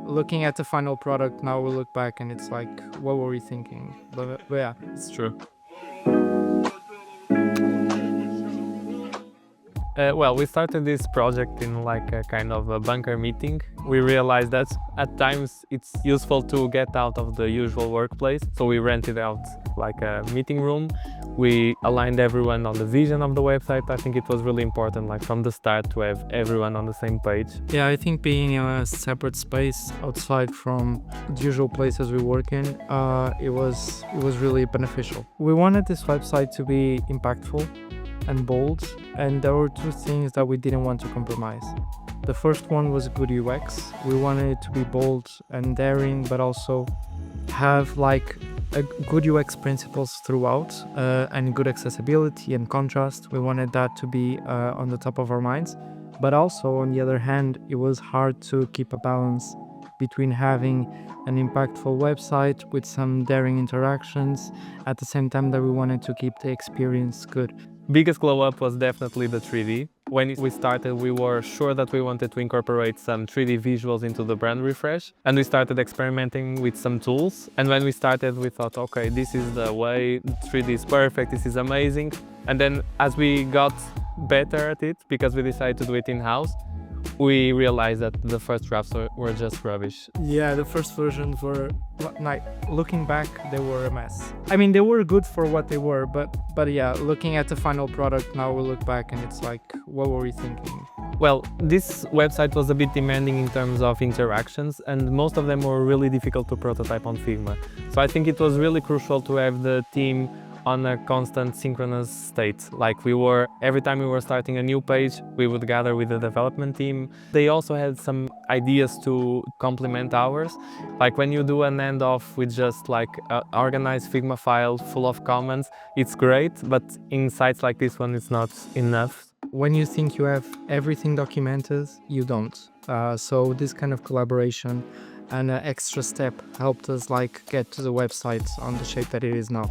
looking at the final product, now we look back and it's like, what were we thinking? But yeah. It's true. We started this project in like a kind of a bunker meeting. We realized that at times it's useful to get out of the usual workplace. So we rented out like a meeting room. We aligned everyone on the vision of the website. I think it was really important, like from the start, to have everyone on the same page. Yeah, I think being in a separate space outside from the usual places we work in, it was really beneficial. We wanted this website to be impactful and bold, and there were two things that we didn't want to compromise. The first one was good UX. We wanted it to be bold and daring, but also have like a good UX principles throughout, and good accessibility and contrast. We wanted that to be on the top of our minds. But also, on the other hand, it was hard to keep a balance between having an impactful website with some daring interactions at the same time that we wanted to keep the experience good. Biggest glow up was definitely the 3D. When we started, we were sure that we wanted to incorporate some 3D visuals into the brand refresh, and we started experimenting with some tools. And when we started, we thought, okay, this is the way, 3D is perfect, this is amazing. And then as we got better at it, because we decided to do it in-house, we realized that the first drafts were just rubbish. Yeah, the first versions were, like, looking back, they were a mess. I mean, they were good for what they were, but yeah, looking at the final product, now we look back and it's like, what were we thinking? Well, this website was a bit demanding in terms of interactions, and most of them were really difficult to prototype on Figma. So I think it was really crucial to have the team on a constant synchronous state. Like every time we were starting a new page, we would gather with the development team. They also had some ideas to complement ours. Like when you do an handoff with just like an organized Figma file full of comments, it's great, but in sites like this one, it's not enough. When you think you have everything documented, you don't. So this kind of collaboration and an extra step helped us like get to the website on the shape that it is now.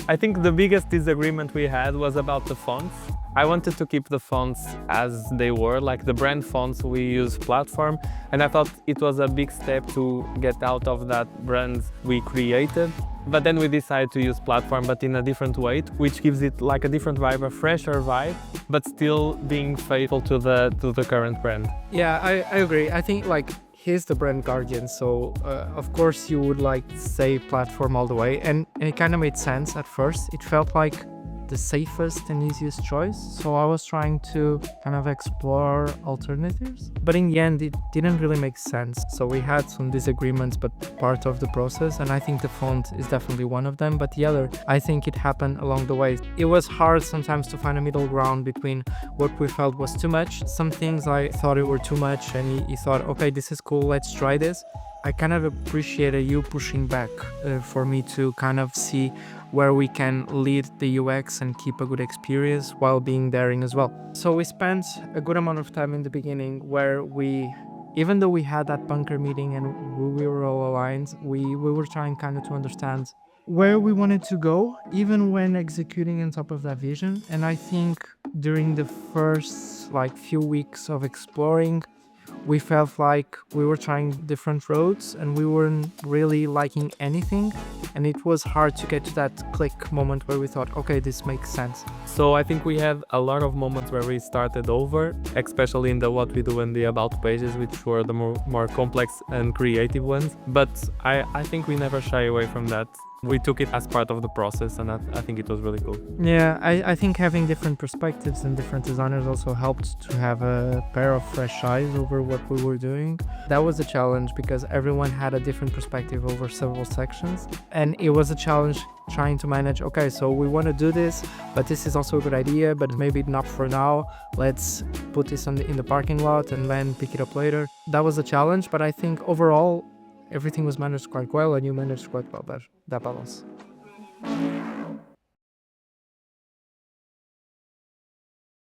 I think the biggest disagreement we had was about the fonts. I wanted to keep the fonts as they were, like the brand fonts we use Platform, and I thought it was a big step to get out of that brand we created. But then we decided to use Platform, but in a different way, which gives it like a different vibe, a fresher vibe, but still being faithful to the current brand. Yeah, I agree. I think like he's the brand guardian, so of course you would like say Platform all the way, and it kind of made sense at first. It felt like the safest and easiest choice, so I was trying to kind of explore alternatives, but in the end it didn't really make sense. So we had some disagreements, but part of the process, and I think the font is definitely one of them, but the other, I think it happened along the way. It was hard sometimes to find a middle ground between what we felt was too much. Some things I thought it were too much, and he thought, okay, this is cool, let's try this. I kind of appreciated you pushing back for me to kind of see where we can lead the UX and keep a good experience while being daring as well. So we spent a good amount of time in the beginning where even though we had that bunker meeting and we were all aligned, we were trying kind of to understand where we wanted to go, even when executing on top of that vision. And I think during the first like few weeks of exploring, we felt like we were trying different roads and we weren't really liking anything, and it was hard to get to that click moment where we thought, okay, this makes sense. So I think we had a lot of moments where we started over, especially in the what we do and the about pages, which were the more complex and creative ones, but I think we never shy away from that. We took it as part of the process, and I think it was really cool. Yeah, I think having different perspectives and different designers also helped to have a pair of fresh eyes over what we were doing. That was a challenge because everyone had a different perspective over several sections, and it was a challenge trying to manage, okay, so we want to do this, but this is also a good idea, but maybe not for now. Let's put this in the parking lot and then pick it up later. That was a challenge, but I think overall, everything was managed quite well, and you managed quite well that balance.